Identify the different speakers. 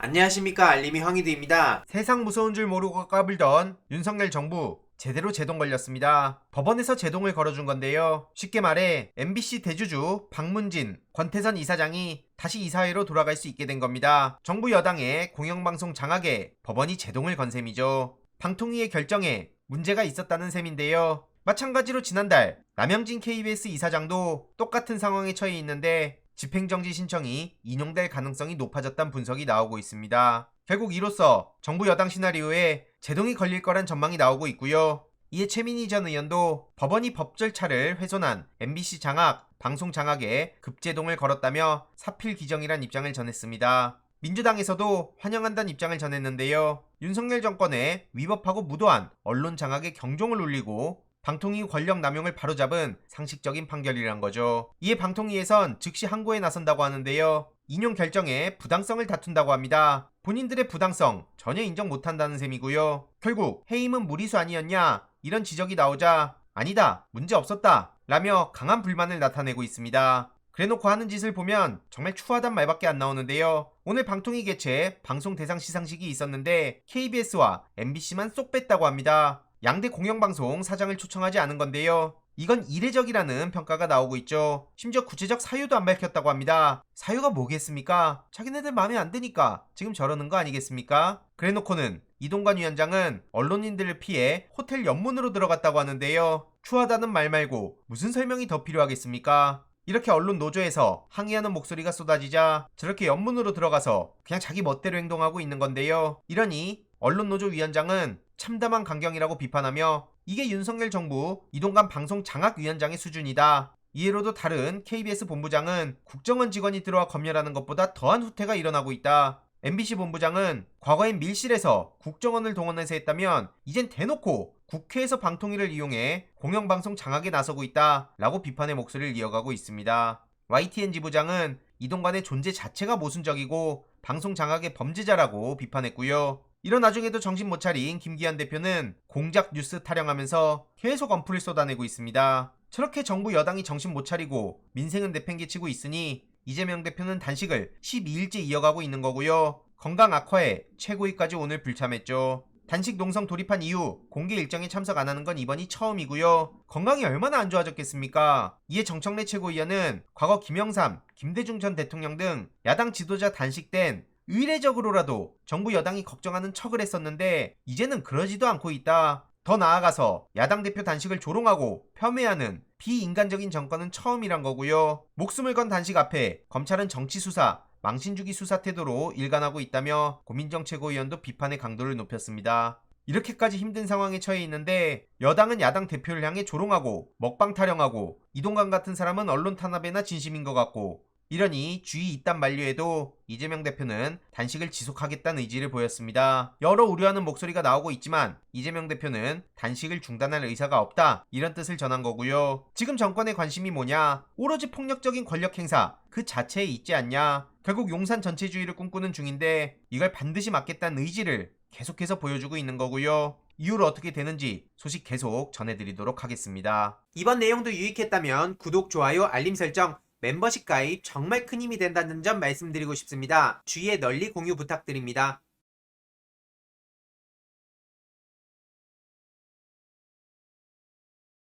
Speaker 1: 안녕하십니까, 알림이 황희두입니다. 세상 무서운 줄 모르고 까불던 윤석열 정부 제대로 제동 걸렸습니다. 법원에서 제동을 걸어준 건데요. 쉽게 말해 MBC 대주주 박문진, 권태선 이사장이 다시 이사회로 돌아갈 수 있게 된 겁니다. 정부 여당의 공영방송 장악에 법원이 제동을 건 셈이죠. 방통위의 결정에 문제가 있었다는 셈인데요. 마찬가지로 지난달 남영진 KBS 이사장도 똑같은 상황에 처해 있는데 집행정지 신청이 인용될 가능성이 높아졌다는 분석이 나오고 있습니다. 결국 이로써 정부 여당 시나리오에 제동이 걸릴 거란 전망이 나오고 있고요. 이에 최민희 전 의원도 법원이 법 절차를 훼손한 MBC 장악, 방송 장악에 급제동을 걸었다며 사필 기정이란 입장을 전했습니다. 민주당에서도 환영한다는 입장을 전했는데요. 윤석열 정권의 위법하고 무도한 언론 장악에 경종을 울리고 방통위 권력 남용을 바로잡은 상식적인 판결이란 거죠. 이에 방통위에선 즉시 항고에 나선다고 하는데요. 인용 결정에 부당성을 다툰다고 합니다. 본인들의 부당성 전혀 인정 못한다는 셈이고요. 결국 해임은 무리수 아니었냐 이런 지적이 나오자 아니다, 문제 없었다 라며 강한 불만을 나타내고 있습니다. 그래놓고 하는 짓을 보면 정말 추하단 말밖에 안 나오는데요. 오늘 방통위 개최 방송 대상 시상식이 있었는데 KBS와 MBC만 쏙 뺐다고 합니다. 양대 공영방송 사장을 초청하지 않은 건데요. 이건 이례적이라는 평가가 나오고 있죠. 심지어 구체적 사유도 안 밝혔다고 합니다. 사유가 뭐겠습니까? 자기네들 마음에 안 드니까 지금 저러는 거 아니겠습니까? 그래놓고는 이동관 위원장은 언론인들을 피해 호텔 연문으로 들어갔다고 하는데요. 추하다는 말 말고 무슨 설명이 더 필요하겠습니까? 이렇게 언론 노조에서 항의하는 목소리가 쏟아지자 저렇게 연문으로 들어가서 그냥 자기 멋대로 행동하고 있는 건데요. 이러니 언론노조 위원장은 참담한 강경이라고 비판하며 이게 윤석열 정부 이동관 방송 장악위원장의 수준이다. 이해로도 다른 KBS 본부장은 국정원 직원이 들어와 검열하는 것보다 더한 후퇴가 일어나고 있다. MBC 본부장은 과거엔 밀실에서 국정원을 동원해서 했다면 이젠 대놓고 국회에서 방통위를 이용해 공영방송 장악에 나서고 있다 라고 비판의 목소리를 이어가고 있습니다. YTN 지부장은 이동관의 존재 자체가 모순적이고 방송 장악의 범죄자라고 비판했고요. 이런 와중에도 정신 못 차린 김기현 대표는 공작 뉴스 타령하면서 계속 언플을 쏟아내고 있습니다. 저렇게 정부 여당이 정신 못 차리고 민생은 내팽개치고 있으니 이재명 대표는 단식을 12일째 이어가고 있는 거고요. 건강 악화에 최고위까지 오늘 불참했죠. 단식 농성 돌입한 이후 공개 일정에 참석 안 하는 건 이번이 처음이고요. 건강이 얼마나 안 좋아졌겠습니까? 이에 정청래 최고위원은 과거 김영삼, 김대중 전 대통령 등 야당 지도자 단식 땐 의례적으로라도 정부 여당이 걱정하는 척을 했었는데 이제는 그러지도 않고 있다. 더 나아가서 야당 대표 단식을 조롱하고 폄훼하는 비인간적인 정권은 처음이란 거고요. 목숨을 건 단식 앞에 검찰은 정치수사, 망신주기 수사 태도로 일관하고 있다며 고민정 최고위원도 비판의 강도를 높였습니다. 이렇게까지 힘든 상황에 처해 있는데 여당은 야당 대표를 향해 조롱하고 먹방 타령하고 이동관 같은 사람은 언론 탄압에나 진심인 것 같고 이러니 주의 이딴 만류에도 이재명 대표는 단식을 지속하겠다는 의지를 보였습니다. 여러 우려하는 목소리가 나오고 있지만 이재명 대표는 단식을 중단할 의사가 없다 이런 뜻을 전한 거고요. 지금 정권의 관심이 뭐냐? 오로지 폭력적인 권력 행사 그 자체에 있지 않냐? 결국 용산 전체주의를 꿈꾸는 중인데 이걸 반드시 막겠다는 의지를 계속해서 보여주고 있는 거고요. 이후로 어떻게 되는지 소식 계속 전해드리도록 하겠습니다. 이번 내용도 유익했다면 구독, 좋아요, 알림 설정 멤버십 가입 정말 큰 힘이 된다는 점 말씀드리고 싶습니다. 주위에 널리 공유 부탁드립니다.